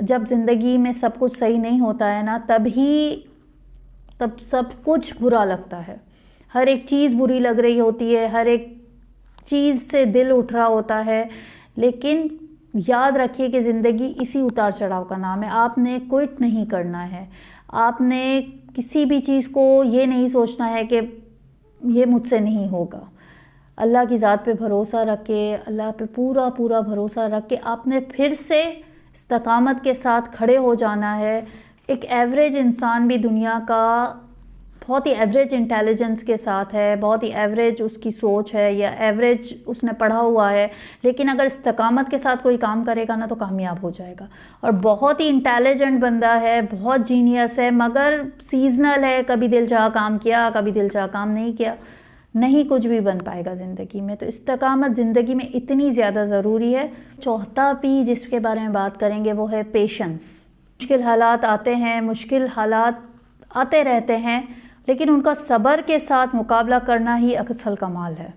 جب زندگی میں سب کچھ صحیح نہیں ہوتا ہے نا تب سب کچھ برا لگتا ہے، ہر ایک چیز بری لگ رہی ہوتی ہے، ہر ایک چیز سے دل اٹھ رہا ہوتا ہے. لیکن یاد رکھیے کہ زندگی اسی اتار چڑھاؤ کا نام ہے. آپ نے کوئٹ نہیں کرنا ہے، آپ نے کسی بھی چیز کو یہ نہیں سوچنا ہے کہ یہ مجھ سے نہیں ہوگا. اللہ کی ذات پہ بھروسہ رکھ کے، اللہ پہ پورا بھروسہ رکھ کے آپ نے پھر سے استقامت کے ساتھ کھڑے ہو جانا ہے. ایک ایوریج انسان بھی دنیا کا بہت ہی ایوریج انٹیلیجنس کے ساتھ ہے، بہت ہی ایوریج اس کی سوچ ہے یا ایوریج اس نے پڑھا ہوا ہے، لیکن اگر استقامت کے ساتھ کوئی کام کرے گا نا تو کامیاب ہو جائے گا. اور بہت ہی انٹیلیجنٹ بندہ ہے، بہت جینیس ہے، مگر سیزنل ہے، کبھی دل چاہا کام کیا، کبھی دل چاہا کام نہیں کیا، نہیں کچھ بھی بن پائے گا زندگی میں. تو استقامت زندگی میں اتنی زیادہ ضروری ہے. چوتھا پی جس کے بارے میں بات کریں گے وہ ہے پیشنس. مشکل حالات آتے ہیں، مشکل حالات آتے رہتے ہیں، لیکن ان کا صبر کے ساتھ مقابلہ کرنا ہی اصل کمال ہے.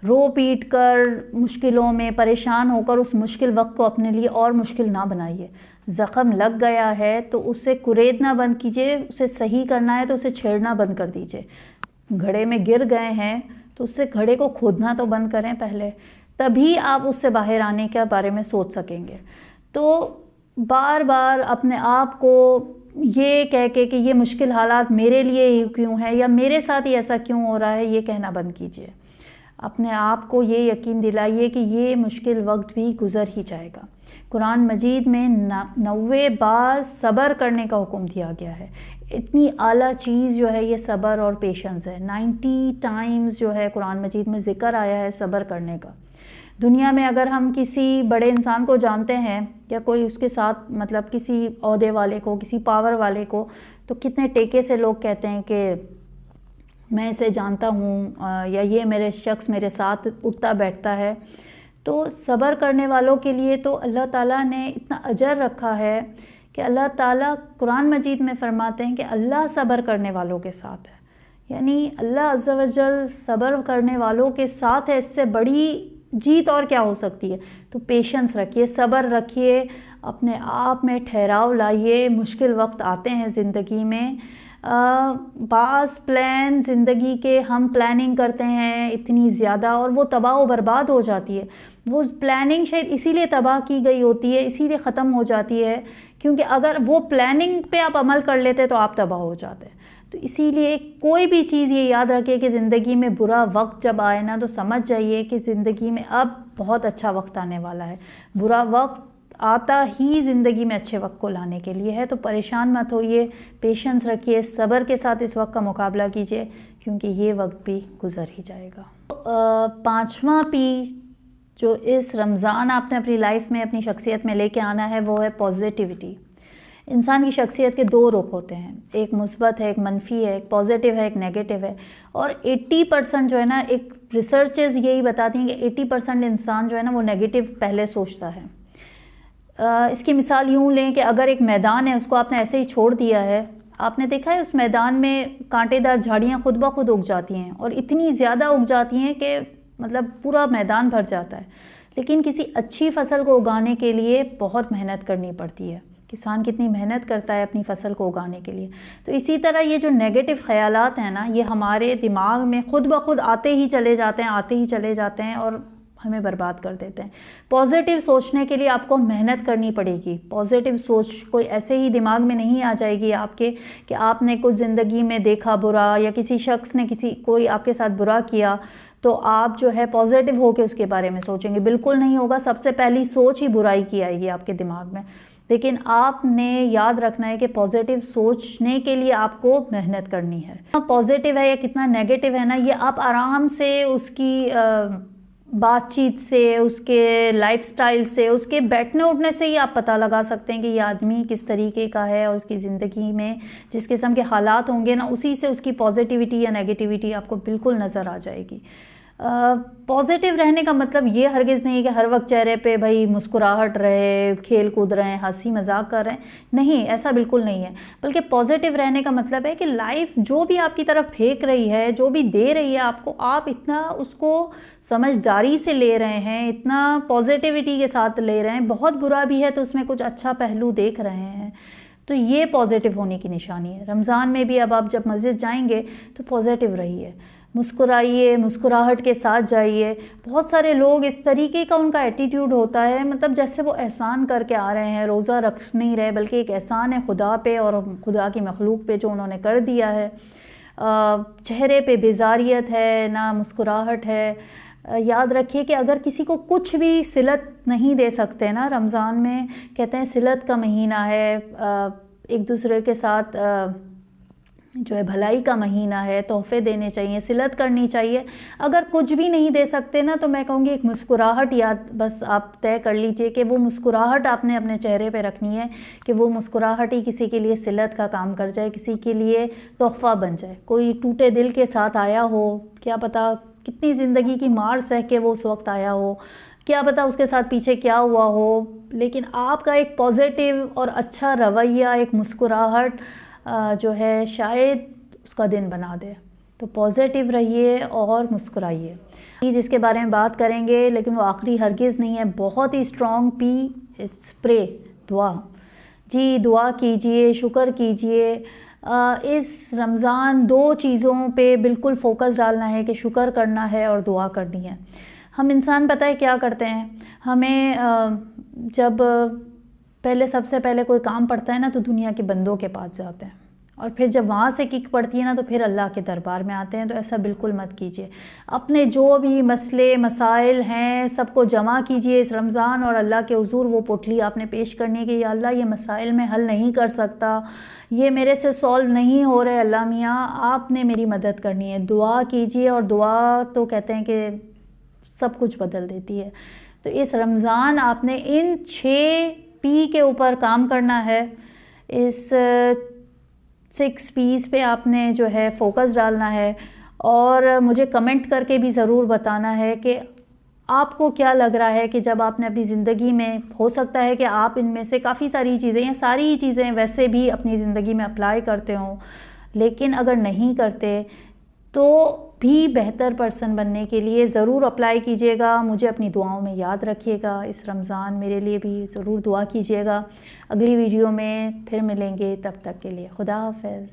رو پیٹ کر، مشکلوں میں پریشان ہو کر اس مشکل وقت کو اپنے لیے اور مشکل نہ بنائیے. زخم لگ گیا ہے تو اسے کریدنا بند کیجیے، اسے صحیح کرنا ہے تو اسے چھیڑنا بند کر دیجیے. گھڑے میں گر گئے ہیں تو اس سے گھڑے کو کھودنا تو بند کریں پہلے، تبھی آپ اس سے باہر آنے کے بارے میں سوچ سکیں گے. تو بار بار اپنے آپ کو یہ کہہ کے کہ یہ مشکل حالات میرے لیے ہی کیوں ہے یا میرے ساتھ ہی ایسا کیوں ہو رہا ہے، یہ کہنا بند کیجیے. اپنے آپ کو یہ یقین دلائیے کہ یہ مشکل وقت بھی گزر ہی جائے گا. قرآن مجید میں 90 بار صبر کرنے کا حکم دیا گیا ہے. اتنی اعلیٰ چیز جو ہے یہ صبر اور پیشنس ہے. 90 ٹائمز جو ہے قرآن مجید میں ذکر آیا ہے صبر کرنے کا. دنیا میں اگر ہم کسی بڑے انسان کو جانتے ہیں یا کوئی اس کے ساتھ مطلب کسی عہدے والے کو، کسی پاور والے کو، تو کتنے ٹیکے سے لوگ کہتے ہیں کہ میں اسے جانتا ہوں یا یہ میرے شخص میرے ساتھ اٹھتا بیٹھتا ہے. تو صبر کرنے والوں کے لیے تو اللہ تعالیٰ نے اتنا اجر رکھا ہے کہ اللہ تعالیٰ قرآن مجید میں فرماتے ہیں کہ اللہ صبر کرنے والوں کے ساتھ ہے. یعنی اللہ عز و جل صبر کرنے والوں کے ساتھ ہے، اس سے بڑی جیت اور کیا ہو سکتی ہے. تو پیشنس رکھیے، صبر رکھیے، اپنے آپ میں ٹھہراؤ لائیے. مشکل وقت آتے ہیں زندگی میں، بعض پلان زندگی کے ہم پلاننگ کرتے ہیں اتنی زیادہ اور وہ تباہ و برباد ہو جاتی ہے. وہ پلاننگ شاید اسی لیے تباہ کی گئی ہوتی ہے، اسی لیے ختم ہو جاتی ہے کیونکہ اگر وہ پلاننگ پہ آپ عمل کر لیتے تو آپ تباہ ہو جاتے. تو اسی لیے کوئی بھی چیز یہ یاد رکھے کہ زندگی میں برا وقت جب آئے نا تو سمجھ جائیے کہ زندگی میں اب بہت اچھا وقت آنے والا ہے. برا وقت آتا ہی زندگی میں اچھے وقت کو لانے کے لیے ہے. تو پریشان مت ہوئیے، پیشنس رکھیے، صبر کے ساتھ اس وقت کا مقابلہ کیجیے کیونکہ یہ وقت بھی گزر ہی جائے گا. پانچواں پی جو اس رمضان آپ نے اپنی لائف میں اپنی شخصیت میں لے کے آنا ہے وہ ہے پازیٹیوٹی. انسان کی شخصیت کے دو رخ ہوتے ہیں، ایک مثبت ہے، ایک منفی ہے، ایک پازیٹیو ہے، ایک نیگیٹیو ہے. اور 80% جو ہے نا، ایک ریسرچز یہی بتاتی ہیں کہ 80% انسان جو ہے نا وہ نیگیٹیو پہلے سوچتا ہے. اس کی مثال یوں لیں کہ اگر ایک میدان ہے، اس کو آپ نے ایسے ہی چھوڑ دیا ہے، آپ نے دیکھا ہے اس میدان میں کانٹے دار جھاڑیاں خود بخود اگ جاتی ہیں اور اتنی زیادہ اگ جاتی ہیں کہ مطلب پورا میدان بھر جاتا ہے. لیکن کسی اچھی فصل کو اگانے کے لیے بہت محنت کرنی پڑتی ہے. کسان کتنی محنت کرتا ہے اپنی فصل کو اگانے کے لیے. تو اسی طرح یہ جو نیگیٹو خیالات ہیں نا، یہ ہمارے دماغ میں خود بخود آتے ہی چلے جاتے ہیں اور ہمیں برباد کر دیتے ہیں. پازیٹیو سوچنے کے لیے آپ کو محنت کرنی پڑے گی. پازیٹیو سوچ کوئی ایسے ہی دماغ میں نہیں آ جائے گی آپ کے کہ آپ نے کچھ زندگی میں دیکھا برا یا کسی شخص نے کوئی آپ کے ساتھ برا کیا تو آپ جو ہے پازیٹیو ہو کے اس کے بارے میں سوچیں گے. بالکل نہیں ہوگا. سب سے پہلی سوچ ہی برائی کی آئے گی آپ کے دماغ میں. لیکن آپ نے یاد رکھنا ہے کہ پازیٹیو سوچنے کے لیے آپ کو محنت کرنی ہے. پازیٹیو ہے یا کتنا نیگیٹو ہے نا، یہ آپ آرام سے اس کی بات چیت سے، اس کے لائف سٹائل سے، اس کے بیٹھنے اٹھنے سے ہی آپ پتہ لگا سکتے ہیں کہ یہ آدمی کس طریقے کا ہے اور اس کی زندگی میں جس قسم کے حالات ہوں گے نا، اسی سے اس کی پازیٹیوٹی یا نیگیٹیوٹی آپ کو بالکل نظر آ جائے گی. پازیٹیو رہنے کا مطلب یہ ہرگز نہیں کہ ہر وقت چہرے پہ بھائی مسکراہٹ رہے، کھیل کود رہے ہیں، ہنسی مذاق کر رہے ہیں، نہیں، ایسا بالکل نہیں ہے. بلکہ پازیٹیو رہنے کا مطلب ہے کہ لائف جو بھی آپ کی طرف پھینک رہی ہے، جو بھی دے رہی ہے آپ کو، آپ اتنا اس کو سمجھداری سے لے رہے ہیں، اتنا پازیٹیوٹی کے ساتھ لے رہے ہیں. بہت برا بھی ہے تو اس میں کچھ اچھا پہلو دیکھ رہے ہیں، تو یہ پازیٹیو ہونے کی نشانی ہے. رمضان میں بھی اب آپ جب مسجد جائیں گے تو پازیٹیو رہیے، مسکرائیے، مسکراہٹ کے ساتھ جائیے. بہت سارے لوگ اس طریقے کا ان کا ایٹیٹیوڈ ہوتا ہے، مطلب جیسے وہ احسان کر کے آ رہے ہیں، روزہ رکھ نہیں رہے، بلکہ ایک احسان ہے خدا پہ اور خدا کی مخلوق پہ جو انہوں نے کر دیا ہے. چہرے پہ بیزاریت ہے، نہ مسکراہٹ ہے. یاد رکھیے کہ اگر کسی کو کچھ بھی صلت نہیں دے سکتے نا رمضان میں، کہتے ہیں صلت کا مہینہ ہے، ایک دوسرے کے ساتھ جو ہے بھلائی کا مہینہ ہے، تحفے دینے چاہیے، صلت کرنی چاہیے. اگر کچھ بھی نہیں دے سکتے نا تو میں کہوں گی ایک مسکراہٹ یاد بس آپ طے کر لیجئے کہ وہ مسکراہٹ آپ نے اپنے چہرے پہ رکھنی ہے، کہ وہ مسکراہٹ ہی کسی کے لیے صلت کا کام کر جائے، کسی کے لیے تحفہ بن جائے. کوئی ٹوٹے دل کے ساتھ آیا ہو، کیا پتہ کتنی زندگی کی مار سہ کے وہ اس وقت آیا ہو، کیا پتہ اس کے ساتھ پیچھے کیا ہوا ہو، لیکن آپ کا ایک پازیٹیو اور اچھا رویہ، ایک مسکراہٹ جو ہے شاید اس کا دن بنا دے. تو پازیٹیو رہیے اور مسکرائیے. جس کے بارے میں بات کریں گے لیکن وہ آخری ہرگز نہیں ہے، بہت ہی اسٹرانگ اسپرے دعا. جی دعا کیجئے، شکر کیجئے. اس رمضان 2 چیزوں پہ بالکل فوکس ڈالنا ہے کہ شکر کرنا ہے اور دعا کرنی ہے. ہم انسان پتہ ہے کیا کرتے ہیں، ہمیں جب سب سے پہلے کوئی کام پڑتا ہے نا تو دنیا کے بندوں کے پاس جاتے ہیں، اور پھر جب وہاں سے کک پڑتی ہے نا تو پھر اللہ کے دربار میں آتے ہیں. تو ایسا بالکل مت کیجیے. اپنے جو بھی مسئلے مسائل ہیں سب کو جمع کیجیے اس رمضان، اور اللہ کے حضور وہ پوٹلی آپ نے پیش کرنی ہے کہ یا اللہ یہ مسائل میں حل نہیں کر سکتا، یہ میرے سے سولو نہیں ہو رہے، اللہ میاں آپ نے میری مدد کرنی ہے. دعا کیجیے، اور دعا تو کہتے ہیں کہ سب کچھ بدل دیتی ہے. تو اس رمضان آپ نے ان 6 پی کے اوپر کام کرنا ہے. اس 6 پیز پہ آپ نے جو ہے فوکس ڈالنا ہے، اور مجھے کمنٹ کر کے بھی ضرور بتانا ہے کہ آپ کو کیا لگ رہا ہے کہ جب آپ نے اپنی زندگی میں، ہو سکتا ہے کہ آپ ان میں سے کافی ساری چیزیں یا ساری ہی چیزیں ویسے بھی اپنی زندگی میں اپلائی کرتے ہوں، لیکن اگر نہیں کرتے تو بھی بہتر پرسن بننے کے لیے ضرور اپلائی کیجیے گا. مجھے اپنی دعاؤں میں یاد رکھیے گا. اس رمضان میرے لیے بھی ضرور دعا کیجیے گا. اگلی ویڈیو میں پھر ملیں گے، تب تک کے لیے خدا حافظ.